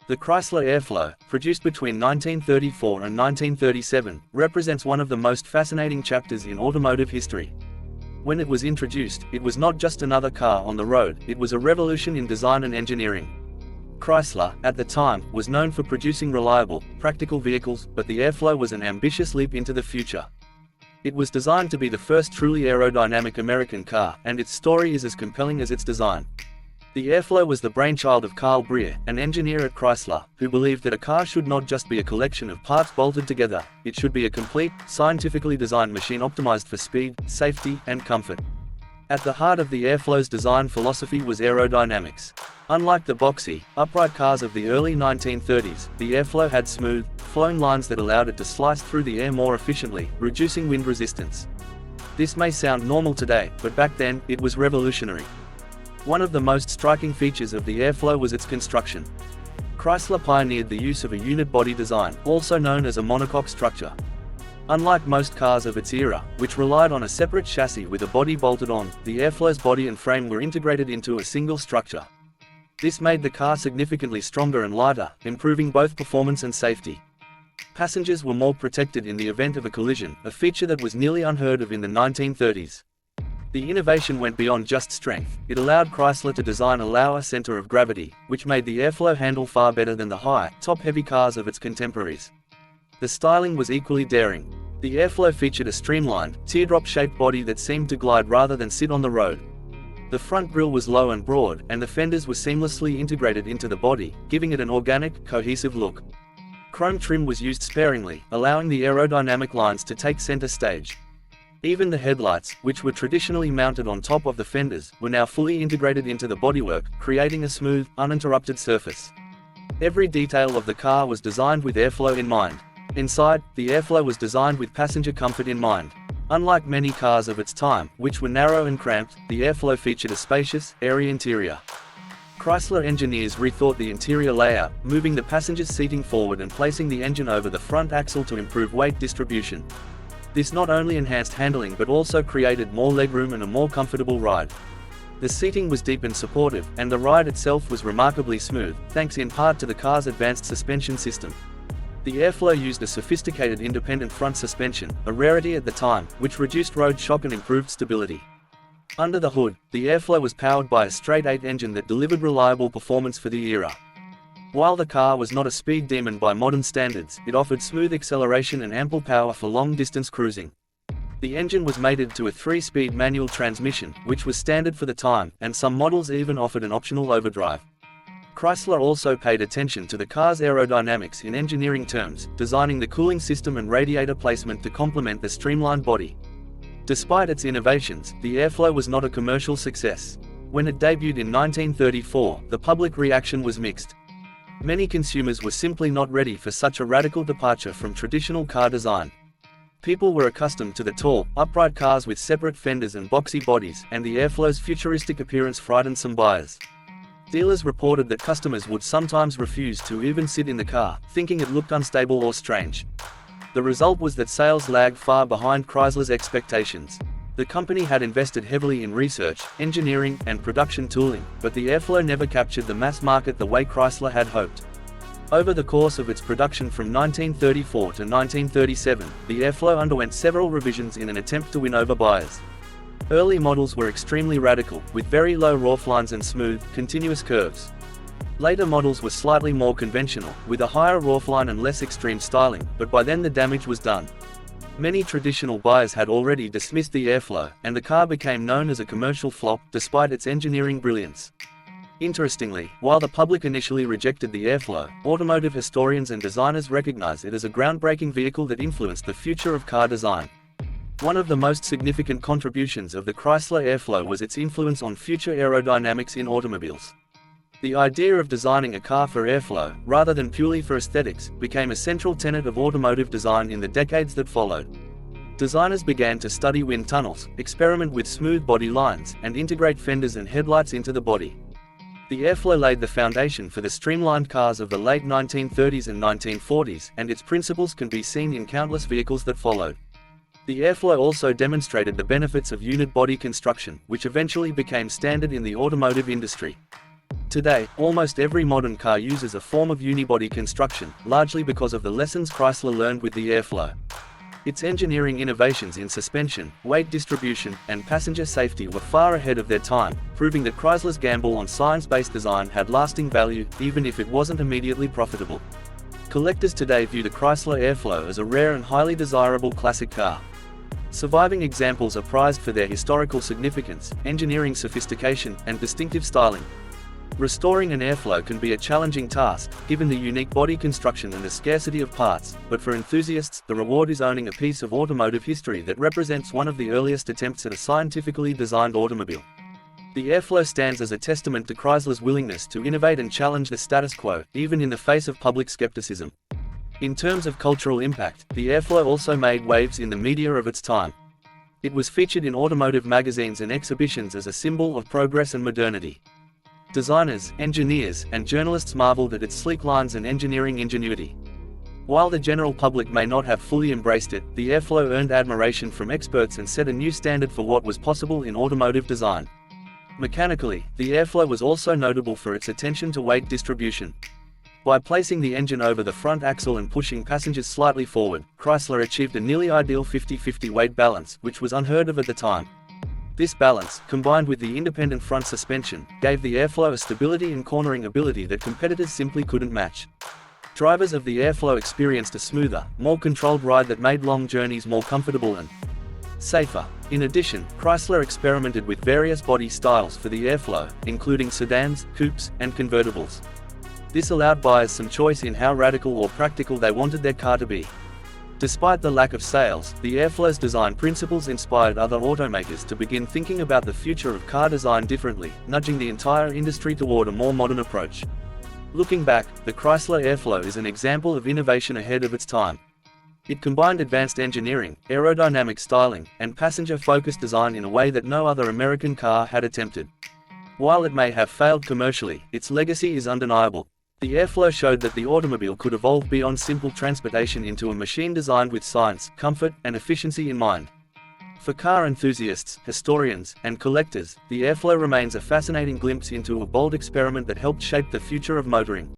The Chrysler Airflow, produced between 1934 and 1937, represents one of the most fascinating chapters in automotive history. When it was introduced, it was not just another car on the road, it was a revolution in design and engineering. Chrysler, at the time, was known for producing reliable, practical vehicles, but the Airflow was an ambitious leap into the future. It was designed to be the first truly aerodynamic American car, and its story is as compelling as its design. The Airflow was the brainchild of Carl Breer, an engineer at Chrysler, who believed that a car should not just be a collection of parts bolted together, it should be a complete, scientifically designed machine optimized for speed, safety, and comfort. At the heart of the Airflow's design philosophy was aerodynamics. Unlike the boxy, upright cars of the early 1930s, the Airflow had smooth, flowing lines that allowed it to slice through the air more efficiently, reducing wind resistance. This may sound normal today, but back then, it was revolutionary. One of the most striking features of the Airflow was its construction. Chrysler pioneered the use of a unit body design, also known as a monocoque structure. Unlike most cars of its era, which relied on a separate chassis with a body bolted on, the Airflow's body and frame were integrated into a single structure. This made the car significantly stronger and lighter, improving both performance and safety. Passengers were more protected in the event of a collision, a feature that was nearly unheard of in the 1930s. The innovation went beyond just strength. It allowed Chrysler to design a lower center of gravity, which made the Airflow handle far better than the high, top-heavy cars of its contemporaries. The styling was equally daring. The Airflow featured a streamlined, teardrop-shaped body that seemed to glide rather than sit on the road. The front grille was low and broad, and the fenders were seamlessly integrated into the body, giving it an organic, cohesive look. Chrome trim was used sparingly, allowing the aerodynamic lines to take center stage. Even the headlights, which were traditionally mounted on top of the fenders, were now fully integrated into the bodywork, creating a smooth, uninterrupted surface. Every detail of the car was designed with airflow in mind. Inside, the Airflow was designed with passenger comfort in mind. Unlike many cars of its time, which were narrow and cramped, the Airflow featured a spacious, airy interior. Chrysler engineers rethought the interior layout, moving the passenger's seating forward and placing the engine over the front axle to improve weight distribution. This not only enhanced handling but also created more legroom and a more comfortable ride. The seating was deep and supportive, and the ride itself was remarkably smooth, thanks in part to the car's advanced suspension system. The Airflow used a sophisticated independent front suspension, a rarity at the time, which reduced road shock and improved stability. Under the hood, the Airflow was powered by a straight-eight engine that delivered reliable performance for the era. While the car was not a speed demon by modern standards, it offered smooth acceleration and ample power for long-distance cruising. The engine was mated to a 3-speed manual transmission, which was standard for the time, and some models even offered an optional overdrive. Chrysler also paid attention to the car's aerodynamics in engineering terms, designing the cooling system and radiator placement to complement the streamlined body. Despite its innovations, the Airflow was not a commercial success. When it debuted in 1934, the public reaction was mixed. Many consumers were simply not ready for such a radical departure from traditional car design. People were accustomed to the tall, upright cars with separate fenders and boxy bodies, and the Airflow's futuristic appearance frightened some buyers. Dealers reported that customers would sometimes refuse to even sit in the car, thinking it looked unstable or strange. The result was that sales lagged far behind Chrysler's expectations. The company had invested heavily in research, engineering, and production tooling, but the Airflow never captured the mass market the way Chrysler had hoped. Over the course of its production from 1934 to 1937, the Airflow underwent several revisions in an attempt to win over buyers. Early models were extremely radical, with very low rooflines and smooth, continuous curves. Later models were slightly more conventional, with a higher roofline and less extreme styling, but by then the damage was done. Many traditional buyers had already dismissed the Airflow, and the car became known as a commercial flop, despite its engineering brilliance. Interestingly, while the public initially rejected the Airflow, automotive historians and designers recognize it as a groundbreaking vehicle that influenced the future of car design. One of the most significant contributions of the Chrysler Airflow was its influence on future aerodynamics in automobiles. The idea of designing a car for airflow, rather than purely for aesthetics, became a central tenet of automotive design in the decades that followed. Designers began to study wind tunnels, experiment with smooth body lines, and integrate fenders and headlights into the body. The Airflow laid the foundation for the streamlined cars of the late 1930s and 1940s, and its principles can be seen in countless vehicles that followed. The Airflow also demonstrated the benefits of unit body construction, which eventually became standard in the automotive industry. Today, almost every modern car uses a form of unibody construction, largely because of the lessons Chrysler learned with the Airflow. Its engineering innovations in suspension, weight distribution, and passenger safety were far ahead of their time, proving that Chrysler's gamble on science-based design had lasting value, even if it wasn't immediately profitable. Collectors today view the Chrysler Airflow as a rare and highly desirable classic car. Surviving examples are prized for their historical significance, engineering sophistication, and distinctive styling. Restoring an Airflow can be a challenging task, given the unique body construction and the scarcity of parts, but for enthusiasts, the reward is owning a piece of automotive history that represents one of the earliest attempts at a scientifically designed automobile. The Airflow stands as a testament to Chrysler's willingness to innovate and challenge the status quo, even in the face of public skepticism. In terms of cultural impact, the Airflow also made waves in the media of its time. It was featured in automotive magazines and exhibitions as a symbol of progress and modernity. Designers, engineers, and journalists marveled at its sleek lines and engineering ingenuity. While the general public may not have fully embraced it, the Airflow earned admiration from experts and set a new standard for what was possible in automotive design. Mechanically, the Airflow was also notable for its attention to weight distribution. By placing the engine over the front axle and pushing passengers slightly forward, Chrysler achieved a nearly ideal 50-50 weight balance, which was unheard of at the time. This balance, combined with the independent front suspension, gave the Airflow a stability and cornering ability that competitors simply couldn't match. Drivers of the Airflow experienced a smoother, more controlled ride that made long journeys more comfortable and safer. In addition, Chrysler experimented with various body styles for the Airflow, including sedans, coupes, and convertibles. This allowed buyers some choice in how radical or practical they wanted their car to be. Despite the lack of sales, the Airflow's design principles inspired other automakers to begin thinking about the future of car design differently, nudging the entire industry toward a more modern approach. Looking back, the Chrysler Airflow is an example of innovation ahead of its time. It combined advanced engineering, aerodynamic styling, and passenger-focused design in a way that no other American car had attempted. While it may have failed commercially, its legacy is undeniable. The Airflow showed that the automobile could evolve beyond simple transportation into a machine designed with science, comfort, and efficiency in mind. For car enthusiasts, historians, and collectors, the Airflow remains a fascinating glimpse into a bold experiment that helped shape the future of motoring.